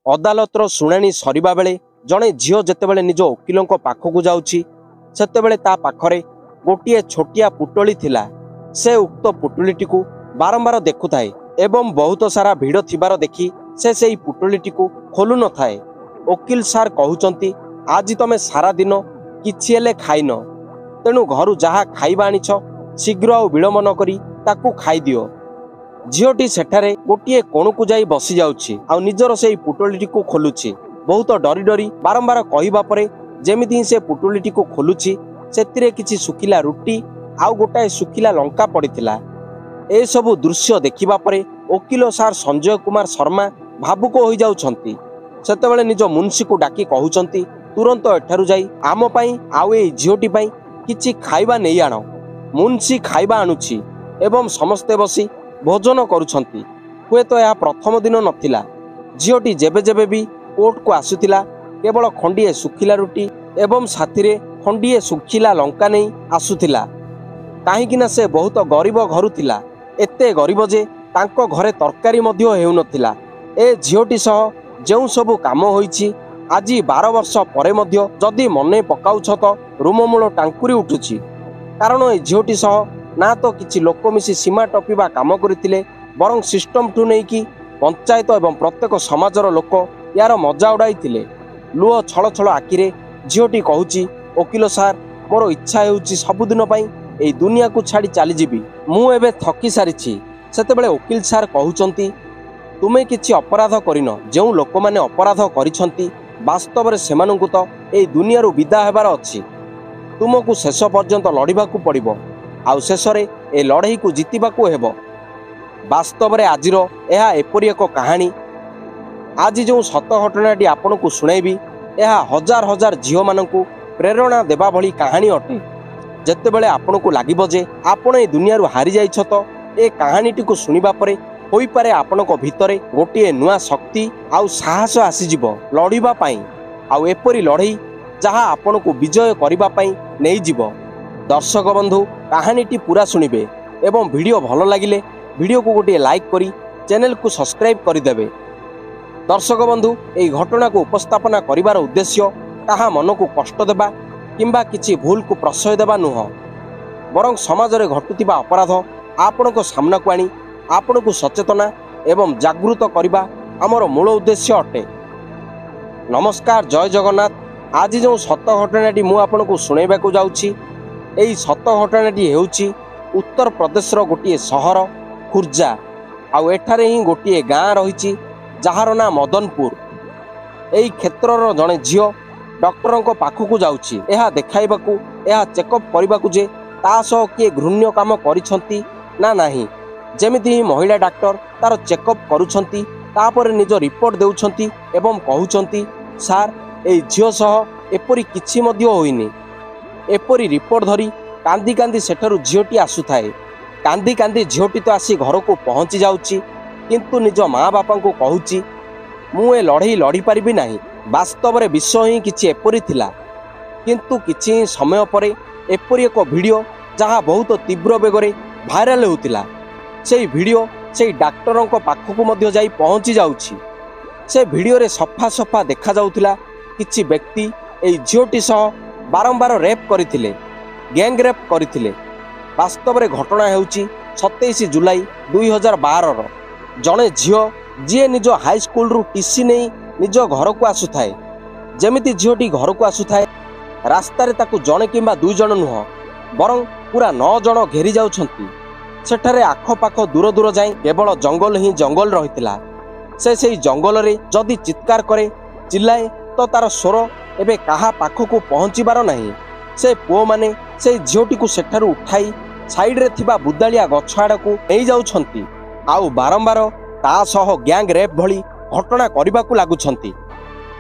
अदालतर शुणाणी सरिबा बेले जड़े झील जितेबाला निज वकिल पाखक जाऊँगी सेतेबेले ता पाखरे गोटे छोटिया पुटली थिला। से उक्त पुटुलीटी को बारंबार देखुए एवं बहुत सारा भिड़ थिबार देखी से पुटुलीटी को खोलु न थाए। वकिल सार कहउचंती आज तमे सारा दिन किछि हेले खाइन, तेणु घर जहाँ खाइबा आनिछ शीघ्र आ विलंब न करी ताकू खाई दियो। झीलटी सेठारे गोटे कोण को जाई बसी जाउछि आ निजर से पुटुलीटी को खोलुछि। बहुत डरी डरी बारंबार कहवा परे जेमिति से पुटुलीटी को खोलुछि सेतिरे किछि सुखिला रुटी आउ गोटाए सुखिला लंका पड़िथिला। ए सबु दृश्य देखिबा परे वकिल सार संजय कुमार शर्मा भावुक हो जाउछंती। सेतेबेले निज मुंशी को डाकी कहउचंती तुरंत एठारु जाई आम पई आउ ए झीलटी पई किछि खाइबा नै आण। मुंशी खाइबा आनुछि एवं समस्ते बसी भोजन करुछंती। हुए तो यह प्रथम दिन नथिला। झीलटी जेबे जेबे भी कोर्ट को आसुथिला केवल खंडिए सुखिला रुटी एवं साथीरे खंडिए सुखिला लंका नहीं आसुथिला। काहींकिना से बहुत गरीब घरु थिला, एते गरीब जे तांको घरे तरकारी मध्य हेउनथिला। ए झीलटी सह जेउ सबु काम होईछि आज 12 वर्ष परे मध्य जदि मने पकाउछ तो रुममूल टांकुरी उठुछि। कारण ए झीलटी सह ना तो किछि लोक मिसी सीमा टपिबा काम करथिले बरं सिस्टम ठू नै कि पंचायत एवं प्रत्येक समाजर लोक यार मजा उड़ाइथिले। लुह छल छल आखिरे झीलटी कहूची वकिल सार मोर इच्छा हेउची सबुदिन पई एई दुनिया को छाड़ी चली जीवी, मु एबे थकी सारिछि। सेतेबेले वकिल सार कहउचंती तुमे किछि अपराध करिन, जेउ लोक माने अपराध करिसंती वास्तव रे सेमानंकु तो एई दुनिया रु विदा हेबार अछि। तुमको शेष पर्यंत लड़िबाकू पड़िबो आउ शेषरे ए लड़ाई को जितिबाकू हेबो। वास्तव रे आजिर एहा एपरि एक कहानी। आज जो सत घटनाटी आपन को सुनाइबी एहा हजार हजार झील मानकू प्रेरणा देबा भली कहानी अटे। जेतेबेले आपन को लागिबो जे आपण ए दुनिया रु हारि जाइछ तो ए कहानीटी को सुनिबा परे होई पारे आपन को भितरे गोटे नुआ शक्ति आउ साहस आसीजिबो लड़िबा पई आउ एपरि लड़ाई जहा आपन को विजय करिबा पई नै जिवो। दर्शक बंधु कहानीटी पूरा सुनिबे एवं वीडियो भल लागिले वीडियो को गोटे लाइक करी चैनल को सब्सक्राइब करदेवे। दर्शक बंधु एई घटना को उपस्थापना करिवार उद्देश्य कहा मन को कष्ट देबा किंबा किछि भूल को प्रश्रय देबा नुह, बरं समाज रे घटुतिबा अपराध आपण को सामना को आनी आपण को सचेतना एवं जागृत करिबा हमर मूल उद्देश्य अटे। नमस्कार, जय जगन्नाथ। आज जो सत घटनाटी मु आपण को सुनाइबा को जाउछि एई सत घटनाटी हेउछि उत्तर प्रदेश रो गोटे सहर खुर्जा आउ एठारे ही गोटे गाँ रही जार ना मदनपुर। एई क्षेत्रर जड़े झील डॉक्टर को पाखक जाउछि एहा देखाइबाकू एहा चेकअप करिबाकू जे ता सह किए घृण्य काम करिसंती ना नाही। जेमिति ही महिला डाक्टर तार चेकअप करुछंती तापर निज रिपोर्ट देउछंती एवं कहउछंती सार एई झील सह एपरि किछि मध्य होइनी। एपरि रिपोर्ट धरी कांदी कांदी सेठरू झीलटी आसुथाए। कांदी कांदी झीलटी तो आसी घर को पहुंची जाउछि किंतु निज माँ बापा को कहूची मु ए लड़ाई लड़ी पारिबी नाही। वास्तव रे विषय ही किछि एपरि थिला, किंतु किछि समय परे एपरि एक वीडियो जहाँ बहुत तीव्र बेगरे भाइराल होतिला सेई वीडियो सेई डाक्टरों को पाखकू मध्य जाई पहुंची जाउछि। से वीडियो रे सफा सफा देखा जाउतिला किछि व्यक्ति एई झीलटी सह बारंबार रेप करथिले, गैंग रेप करथिले। वास्तव रे घटना हेउछि 27 जुलाई 2012 रो। जड़े झील जी निज हाई स्कूल रु टीसी नहीं निज घर को आसुथाए। जेमिति झीलटी घर को आसुथाए रास्तार ताकू जड़े किंबा 2 जण नुह बरं पूरा 9 जण घेरी जाउछंती। सेठारे आखपाख दूर दूर जाए केवल जंगल ही जंगल रहितिला। से जंगल रे जदि चित्कार करे चिल्लाए तो तार स्वर एबे काहा पाखकू पहुंचीबार नाही। से पुओ माने से झीलटी को सेठारु उठाई साइड रे थिबा बुदालिया गछ आड़कू नै जाउछंती आउ बारंबार ता सह गैंग रेप भली घटना करबाकू लागुछंती।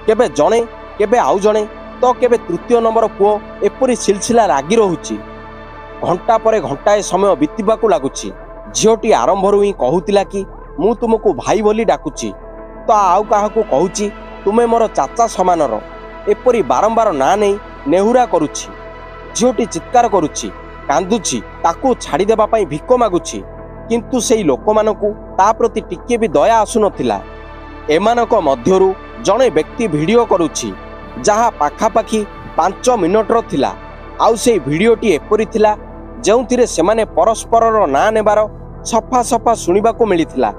केबे जणे केबे आउ जणे तो केबे तृतीय नंबर पुओ एपरि सिलसिला लागी रहुछि। घंटा परे घंटाए समय बीतबाकू लागुछि। झीलटी आरंभरू ही कहूतिला कि मु तुमको भाई बोली डाकुछि तो आउ काहाकू कहूछि तुमे मोर चाचा समानर। एपरि बारंबार ना नै नेहुरा करुछि। झीलटी चित्कार करुछि, कांदुछि, ताकू छाड़ी देबा पई भिक मागुछि, किंतु सेई लोकमानकू ता प्रति टिके भी दया आसु नथिला। एमानक मध्यरु जणे व्यक्ति वीडियो करुछि जहा पाखापाखि 5 मिनटर थिला। आउ से वीडियोटी एपरि थिला जेउथिरे सेमाने परस्परर ना नेबार सफा सफा सुनिबाकू मिलिथिला।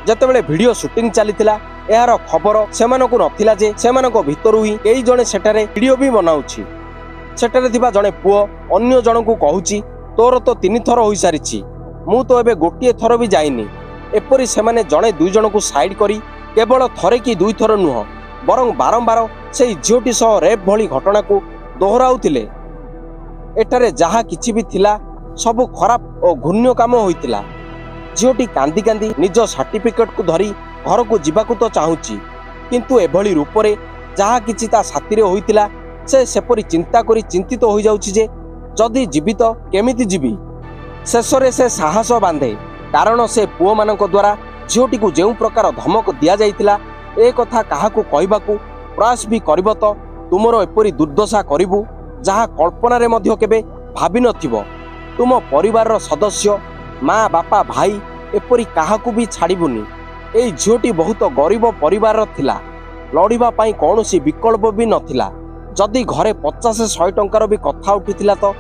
जेतेबेले वीडियो शूटिंग चलीथिला एहार खबर सेमानकू नथिला जे सेमानक भितरु ही केई जणे सेटारे वीडियो भी बनाउछि। सेटारे थिबा जणे पुओ अन्य जनकू कहूछि तोर तो 3 थर होई सारिछि, मु तो एबे गोटिए थर भी जाइनी। एपरि सेमाने जणे 2 जनकू साइड करी केवल थरे कि 2 थर नुह बरं बारंबार से झीटी सह रेप भली घटना को दोहराउथिले। एटारे जहा किछि भी थिला सबु खराब और घृण्य काम होइतिला। झीटी कांदी कांदी निज सर्टिफिकेट को धरी घर को जीवाकू तो चाहूची, किंतु एभली रूपरे जहा किछि ता साथीरे होइतिला से सेपरि चिंता करी चिंतित हो जाउछि जे जदि जीवित केमिति जीवी। शेषरे से साहस बांधे, कारण से पुओ मानक द्वारा झीटी को जेउ प्रकार धमक दिया जाइतिला ए कथा काहाकू कहबाकू प्रयास भी करिब तो तुमरो एपरि दुर्दशा करिबु जहा कल्पना रे मध्य केबे भाबी नथिबो। तुम परिवार सदस्य माँ बापा भाई एपरि काहाकू भी छाड़बुनी। ए झीटी बहुत गरीब परिवार थिला, लड़िबा पाई कौनसी विकल्प भी नथिला। जदि घरे 50-100 टंकार भी कथा उठिथिला तो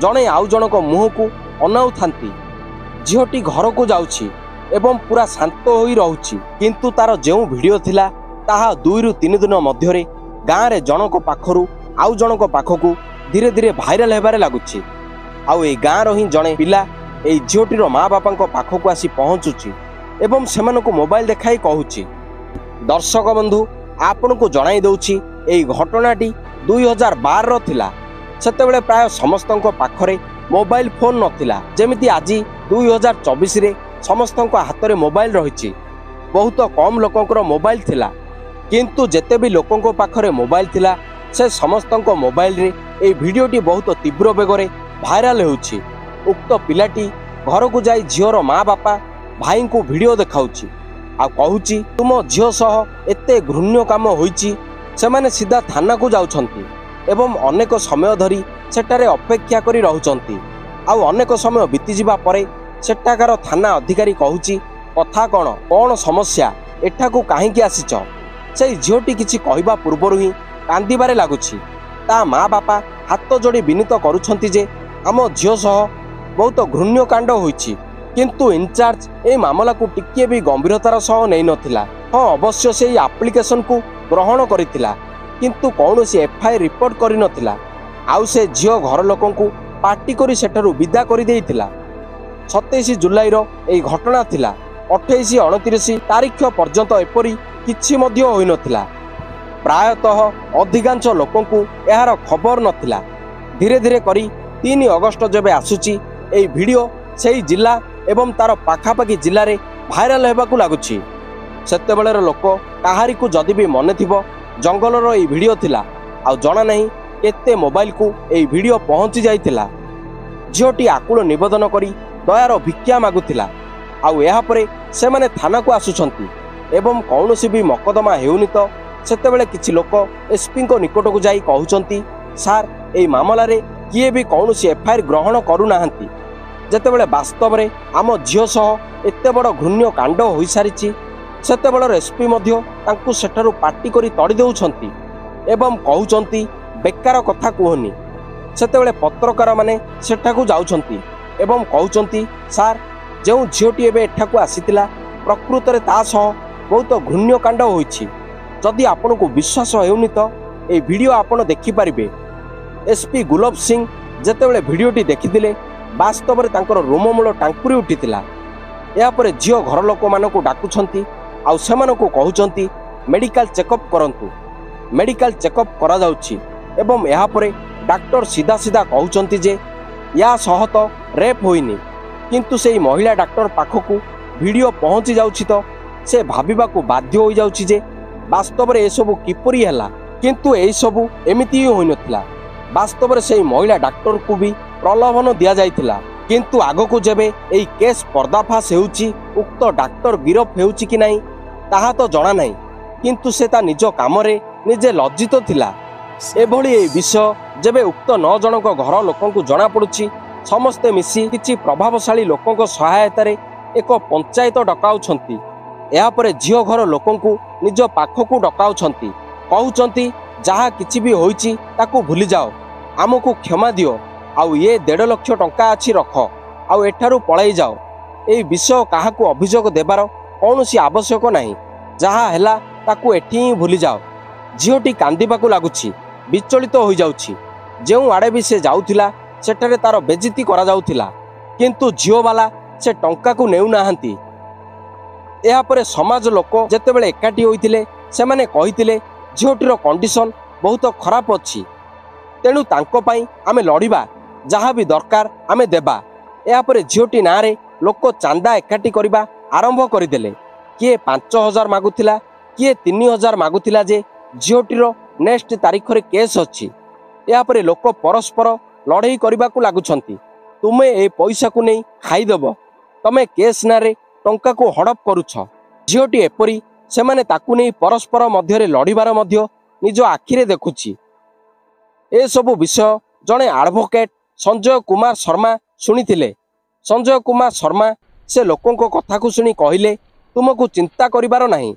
जणे आउ जनक मुह को अनाउ थांती। झीटी घर को जाउछि एवं पूरा शांत होई रहउछि, किंतु तार जेउ वीडियो थिला ताहा 2-3 दिन मध्यरे गाँ रे जनक पाखरु आउ जनक पाखकू धीरे धीरे भाइराल हेबारे लागुछि। आउ ए गाँ रो ही जणे पिला ए झीटीर माँ बापांक पाखकू आसी पहुँचुछि एवं सेमानकू मोबाइल देखाई कहूछि। दर्शक बंधु आपनकू जणाई दउछि एई घटनाटी 2012 रो थिला। सेतेबेले प्राय समस्तंक पाखरे मोबाइल फोन नथिला, जेमिति आज 2024 रे समस्तंक हाथ में मोबाइल रही। बहुत कम लोकंकर मोबाइल थिला, किंतु जेते भी लोकंक पाखरे मोबाइल थिला से समस्तंक मोबाइल रे ए वीडियोटी बहुत तीव्र बेगरे भाइराल होउछि। उक्त पिलाटी घर को जाई झीवर माँ बापा भाई को वीडियो देखाउछि आ कहूछि तुम झील सह एते घृण्य काम होइछि। सेमाने सीधा थाना को जाउछंती एवं अनेक समय धरी सेटारे अपेक्षा करी रहउछंती। आ अनेक समय बीती जिबा परे सेठाकार थाना अधिकारी कहूछि कथा कौन समस्या एठाकू काहींकी आसीच। से झीटी किछि कहबा पूर्वरु ही कांदिबारे लागुछि। ता माँ बापा हाथ जोड़ी विनीत करुछंती जे आम झील सह बहुत घृण्य कांड होइछि, किंतु इनचार्ज ए मामला को टिकिए भी गंभीरतार सह नै नथिला। हाँ अवश्य से एप्लिकेशन को ग्रहण करितिला, किंतु कौनसी एफआईआर रिपोर्ट करि नथिला। आउ से झील घर लोकन को पार्टी करी सेठारु विदा करि देइतिला। 27 जुलाई रो एई घटना थिला। 28, 29 तारीख पर्यंत एपरी किछि मध्य होई नथिला। प्रायतः अधिकांश लोकंकु एहार खबर नथिला। धीरे धीरे करी 3 अगस्त जेबे आसुची एई वीडियो सेई जिला एवं तार पाखापाखि जिल्ला रे भाइराल हेबाकू लागुछि। सेतेबेलेर लोक काहारी को जदि भी मने थिबो जंगलर एई वीडियो थिला, आ जणा नहीं केते मोबाइल को एई वीडियो पहुंची जाइतिला। झीटी आकुल निवेदन करी दयार भिक्षा मागुथिला। आउ एहा परे सेमाने थाना को आसुछंती एवं कौनसी भी मकदमा हेउनी तो सेतेबेले किछि लोक एसपी को निकट को जाई कहउछंती सार एई मामला रे किए भी कौनसी एफआईआर ग्रहण करू नाहंती। जेतेबेले वास्तव रे आम झील सह एते बड़ घृण्य कांड होई सारिछि, सेतेबेले एसपी मध्य तांकु सेठारु पार्टी करी तड़ी देउछंती एवं कहउछंती बेकार कथा कुहनी। सेतेबेले पत्रकार माने सेठाकू जाउछंती एवं कहउछंती सार जेउ झीटी एबे एठाकू आसीतिला प्रकृत रे ता सह बहुत घृण्य कांड होइछि। जदि आपनकू विश्वास हेउनी तो ए वीडियो आपण देखि पारिबे। एसपी गुलाब सिंह जेतेबेले वीडियोटी देखिथिले वास्तव रे तांकर रोममूल टांकुरी उठितिला। या परे झील घर लोक मानकू डाकुछंती आउ सेमानकू कहउछंती मेडिकल चेकअप करंतु। मेडिकल चेकअप करा जाउछि एवं या परे डॉक्टर सीधा सीधा कहउछंती जे या सह तो रेप होइनी, किंतु सेई महिला डॉक्टर पाखकू वीडियो पहुंची जाउछि तो से भाबिबाकू बाध्य होई जाउछि जे वास्तव रे ए सबु किपरि हैला, किंतु एई सबु एमिति ही होई नथिला। वास्तव रे सेई महिला डॉक्टर को भी प्रलोभन दिया जाइतिला, किंतु आगकू जेबे एई केस पर्दाफाश हेउछि उक्त डॉक्टर गिरफ हेउछि कि नाही ताहा तो जणा नाही, किंतु से ता निज काम रे निजे लज्जित थिला। एभली ए विषय जेबे उक्त 9 जनक घर लोकंकू जणा पड़ुछि समस्ते मिसी किछि प्रभावशाली लोकंक सहायता रे एक पंचायत डकाउछंती यापर झील घर लोकंकु निज पाखकु डकाउछंती कहउछंती जहा किछि भी होईची ताकू भूली जाओ आमको क्षमा दियो आउ ये 1.5 लाख टंका अछि रख आउ एठारु पळाई जाओ एई विषय काहाकू अभियोग देबार कौनसी आवश्यक नाही जहा हैला ताकू एठी ही भूली जाओ। झीलटी कांदिबाकू लागुछि विचलित हो जाउछि जेउ आड़े भी से जाउथिला सेठारे तार बेजिती करा जाउथिला किंतु झील वाला से टंका को नेउ नाहंती। एहा परे समाज लोक जेतेबेले एकाठी होइथिले सेमाने कहिथिले झीलटीर कंडीशन बहुत खराब अछि तेणु तांको पई आमे लड़िबा जहा भी दरकार आमे देबा। एहा परे झीलटी नारे लोक चांदा एकाठी करिबा आरंभ करिदेले किए 5000 मागुथिला किए 3000 मागुथिला जे झीलटीर नेक्स्ट तारीख रे केस अछि। एहा परे लोक परस्पर लड़ाई करबाकू लागुछंती तुमे ए पैसा को नहीं खाईदेव तमे केस नारे टंका को हड़प करुछ। झीलटी एपरी सेमाने ताकू नहीं परस्पर मध्य लड़िबार मध्य निज आखिरे देखुछि। ए सबु विषय जड़े एडवोकेट संजय कुमार शर्मा शुणिथिले। संजय कुमार शर्मा से लोकों को कथा को सुनी कहिले तुमको चिंता करिबार नहीं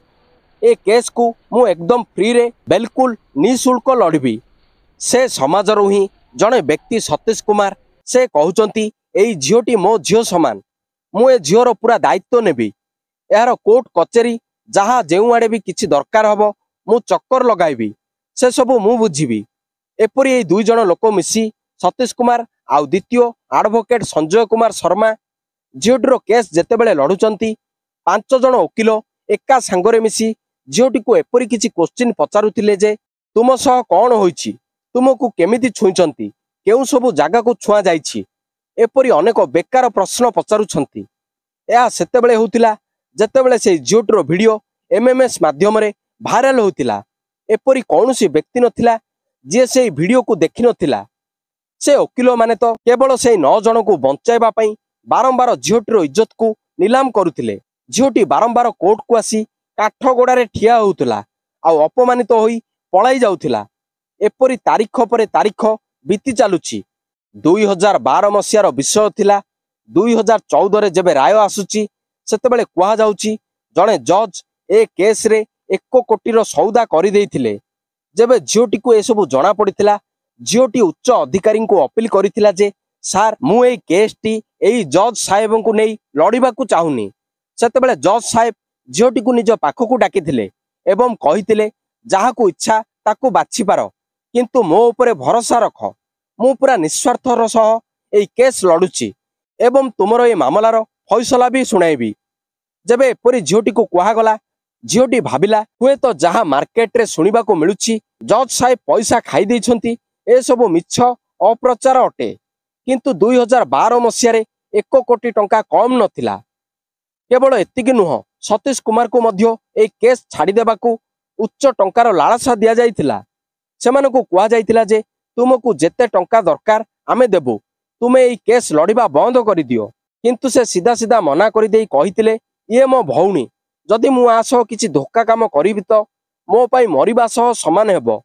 ए केस को मु एकदम फ्री रे बिल्कुल निशुल्क लड़बी। से समाजरू ही जड़े व्यक्ति सतीश कुमार से कहउचंती एई झीलटी मो झील समान मु ए झीलर पूरा दायित्व नेबी यार कोर्ट कचेरी जहा जेउ आड़े भी किछि दरकार हबो मु चक्कर लगाइबी से सबु मु बुझिबी। एपरी ए 2 जण लोक मिसी सतीश कुमार आउ द्वितीय एडवोकेट संजय कुमार शर्मा झीलटीर केस जेतेबेले लड़ुचंती 5 जण वकील एका सांगरे मिसी झीलटी को एपरी किछि क्वेश्चन पचारुथिले जे तुम सह कौन होईछि तुमको केमिति छुईचंती केउ सबु जागा को छुआ जाईछि एपरी अनेक बेकार प्रश्न पचारुछंती। या सेतेबेले होतिला जेतेबेले से झीलटीर वीडियो एमएमएस माध्यम रे भाइराल होतिला एपरी कौनसी व्यक्ति नथिला जे से वीडियो को देखि नथिला। से वकील माने तो केवल से 9 जन को बंचाइबा पई बारंबार झीलटीर इज्जत को नीलाम करुथिले। झीलटी बारंबार कोर्ट को आसी काठगोड़ा रे ठिया होउतला आ अपमानित होई पळाई जाउथिला। एपरी तारीख परे तारीख बीती चालुछि। 2012 मसियार विषय थिला 2014 रे जेबे राय आसुची सेतेबेले कुहा जाउची जणे जज ए केस रे 1 कोटीर सौदा करि देइथिले। जेबे झीलटी को ए सब जणा पड़िथिला झीलटी उच्च अधिकारी को अपील करिथिला जे सार मु ए केस टी एई जज साहेब को नै लड़िबा को चाहुनी। सेतेबेले जज साहेब झीलटी को निज पाखकू डाकिथिले एवं कहिथिले जहा को इच्छा ताकू बाछि पारो किंतु मो उपरे भरोसा रख मु पूरा निस्वार्थर सह एई केस लड़ुची एवं तुमरो ए मामलार फैसला भी सुनाइबी। जेबे एपरी झीलटी को कुहागला झीलटी भाबिला हुए तो जहा मार्केट रे सुनिबा को मिलुची जज साहेब पैसा खाई देइछंती ए सब मिछ अप्रचार अटे किंतु 2012 मसिया रे 1 कोटी टंका कम नथिला। केवल एतिकी नुह सतीश कुमार को मध्य ए केस छाड़ी देबाकू उच्च टंकार लालसा दिया जाइथिला। सेमानकू कुहा जाइथिला जे तुमको जेते टंका दरकार आमे देबू तुमे ए केस लड़िबा बंद करि दियो किंतु से सीधा सीधा मना करि देई कहिथिले ये मो भौणी जदि मु आसो किछि धोखा काम करिबि तो मो पाई मरिबा सह समान हेबो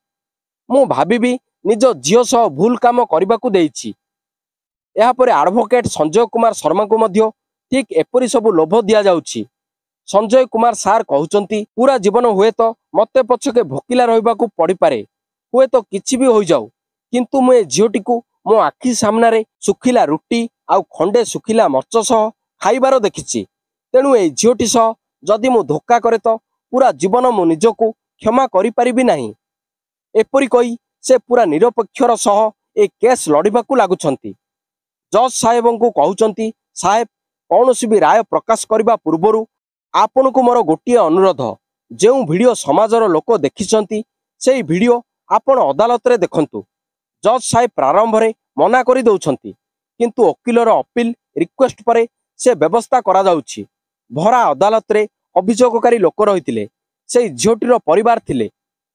मु भाबिबी निज झियो सह भूल काम करिबाकू देइछि। एहा परे एडवोकेट संजय कुमार शर्मा को मध्य ठीक एपरी सब लोभ दिया जाउछि। संजय कुमार सार कहउचंती पूरा जीवन हुए तो मते पछके भोकिला रहिबाकू पड़ी पारे हुए तो किछि भी होई जाऊ किंतु मु ए झियोटी को मो आखि सामना रे सुखिला रुटी आउ खंडे सुखिला मर्च सह खाइबार देखिछि तेणु ए झियोटी सह जदि मु धोखा करे तो पूरा जीवन मु निजको क्षमा करि परिबि नाही। एपरी कही से पूरा निरपेक्षर सह ए केस लड़िबाकू लागुछंती। जज साहेबों को कहउचंती साहेब कौनसी भी राय प्रकाश करबा पूर्वरु आपन को मोर गोटिए अनुरोध जो वीडियो समाजर लोक देखिछंती सेई वीडियो आपण अदालत रे देखंतु। जज साहेब प्रारंभ रे मना करि दउछंती किंतु वकीलर अपील रिक्वेस्ट परे से व्यवस्था करा जाउछि। भरा अदालत रे अभियोगकारी लोक रहिथिले सेई झियोटीर परिवार थिले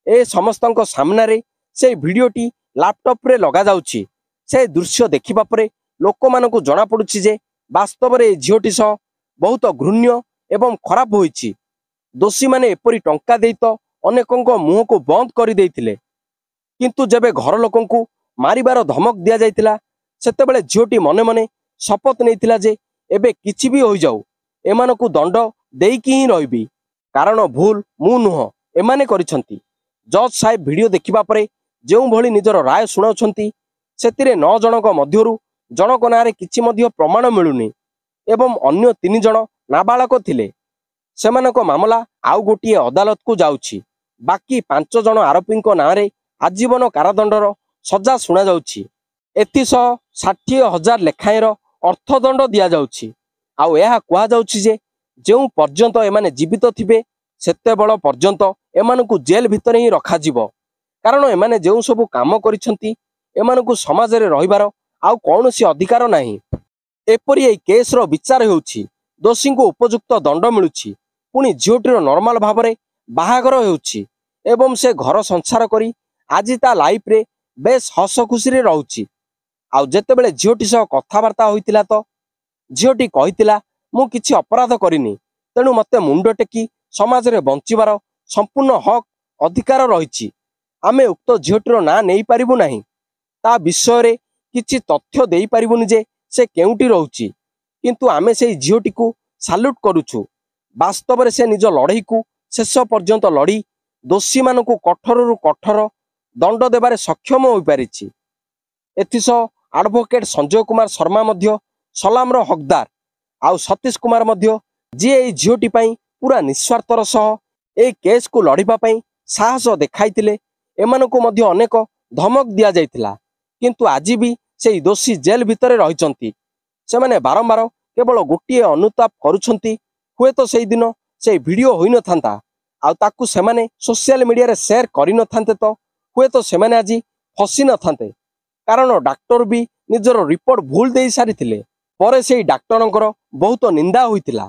ए समस्तक सामना रे से वीडियोटी लैपटॉप रे लगा जाउछि। से दृश्य देखिबा परे लोक मानकू जणा पडुछि जे वास्तव रे झियोटी सह बहुत घृण्य एवं खराब होइछि। दोषी माने एपरी टंका देई तो अनेकंक मुह को बंद कर देइथिले किंतु जेबे घर लोकंकू मारिबार धमक दिया जाइतिला सेतेबेले झियोटी मने मने शपथ नैतिला जे एबे किछि भी होई जाऊ एमानकू दंड देइकी ही रहिबी କାରଣ ଭୁଲ ମୁଁ ନୁହଁ, ଏମାନେ କରିଛନ୍ତି। ଜଜ୍ ସାହେବ ଭିଡ଼ିଓ ଦେଖିବା ପରେ ଯେଉଁଭଳି ନିଜର ରାୟ ଶୁଣାଉଛନ୍ତି, ସେଥିରେ 9 ଜଣଙ୍କ ମଧ୍ୟରୁ ଜଣଙ୍କ ନାଁରେ କିଛି ମଧ୍ୟ ପ୍ରମାଣ ମିଳୁନି ଏବଂ ଅନ୍ୟ 3 ଜଣ ନାବାଳକ ଥିଲେ। ସେମାନଙ୍କ ମାମଲା ଆଉ ଗୋଟିଏ ଅଦାଲତକୁ ଯାଉଛି। ବାକି 5 ଜଣ ଆରୋପୀଙ୍କ ନାଁରେ ଆଜୀବନ କାରାଦଣ୍ଡର ସଜା ଶୁଣାଯାଉଛି। ଏଥିସହ 60,000 ଲେଖାଏଁର ଅର୍ଥଦଣ୍ଡ ଦିଆଯାଉଛି। ଆଉ ଏହା କୁହାଯାଉଛି ଯେ ଯେଉଁ ପର୍ଯ୍ୟନ୍ତ ଏମାନେ ଜୀବିତ ଥିବେ ସେତେବେଳ ପର୍ଯ୍ୟନ୍ତ ଏମାନଙ୍କୁ ଜେଲ ଭିତରେ ହିଁ ରଖାଯିବ। କାରଣ ଏମାନେ ଯେଉଁ ସବୁ କାମ କରିଛନ୍ତି, ଏମାନଙ୍କୁ ସମାଜରେ ରହିବାର ଆଉ କୌଣସି ଅଧିକାର ନାହିଁ। ଏପରି ଏହି କେସ୍ର ବିଚାର ହେଉଛି, ଦୋଷୀଙ୍କୁ ଉପଯୁକ୍ତ ଦଣ୍ଡ ମିଳୁଛି, ପୁଣି ଝିଅଟିର ନର୍ମାଲ ଭାବରେ ବାହାଘର ହେଉଛି ଏବଂ ସେ ଘର ସଂସାର କରି ଆଜି ତା ଲାଇଫରେ ବେଶ ହସ ଖୁସିରେ ରହୁଛି। ଆଉ ଯେତେବେଳେ ଝିଅଟି ସହ କଥାବାର୍ତ୍ତା ହୋଇଥିଲା ତ ଝିଅଟି କହିଥିଲା, ମୁଁ କିଛି ଅପରାଧ କରିନି, ତେଣୁ ମୋତେ ମୁଣ୍ଡ ଟେକି ସମାଜରେ ବଞ୍ଚିବାର ସମ୍ପୂର୍ଣ୍ଣ ହକ୍ ଅଧିକାର ରହିଛି। ଆମେ ଉକ୍ତ ଝିଅଟିର ନାଁ ନେଇପାରିବୁ ନାହିଁ, ତା ବିଷୟରେ କିଛି ତଥ୍ୟ ଦେଇପାରିବୁନି ଯେ ସେ କେଉଁଠି ରହୁଛି, କିନ୍ତୁ ଆମେ ସେହି ଝିଅଟିକୁ ସାଲ୍ୟୁଟ୍ କରୁଛୁ। ବାସ୍ତବରେ ସେ ନିଜ ଲଢ଼େଇକୁ ଶେଷ ପର୍ଯ୍ୟନ୍ତ ଲଢ଼ି ଦୋଷୀମାନଙ୍କୁ କଠୋରରୁ କଠୋର ଦଣ୍ଡ ଦେବାରେ ସକ୍ଷମ ହୋଇପାରିଛି। ଏଥିସହ ଆଡଭୋକେଟ ସଞ୍ଜୟ କୁମାର ଶର୍ମା ମଧ୍ୟ ସଲାମର ହକଦାର, ଆଉ ସତୀଶ କୁମାର ମଧ୍ୟ, ଯିଏ ଏହି ଝିଅଟି ପାଇଁ ପୁରା ନିସ୍ୱାର୍ଥର ସହ ଏହି କେସ୍କୁ ଲଢ଼ିବା ପାଇଁ ସାହସ ଦେଖାଇଥିଲେ, ଏମାନଙ୍କୁ ମଧ୍ୟ ଅନେକ ଧମକ ଦିଆଯାଇଥିଲା। କିନ୍ତୁ ଆଜି ବି ସେହି ଦୋଷୀ ଜେଲ ଭିତରେ ରହିଛନ୍ତି। ସେମାନେ ବାରମ୍ବାର କେବଳ ଗୋଟିଏ ଅନୁତାପ କରୁଛନ୍ତି, ହୁଏତ ସେହିଦିନ ସେହି ଭିଡ଼ିଓ ହୋଇନଥାନ୍ତା ଆଉ ତାକୁ ସେମାନେ ସୋସିଆଲ ମିଡ଼ିଆରେ ସେୟାର କରିନଥାନ୍ତେ ତ ହୁଏତ ସେମାନେ ଆଜି ଫସି ନଥାନ୍ତେ। କାରଣ ଡାକ୍ତର ବି ନିଜର ରିପୋର୍ଟ ଭୁଲ ଦେଇ ସାରିଥିଲେ। ପରେ ସେହି ଡାକ୍ତରଙ୍କର ବହୁତ ନିନ୍ଦା ହୋଇଥିଲା।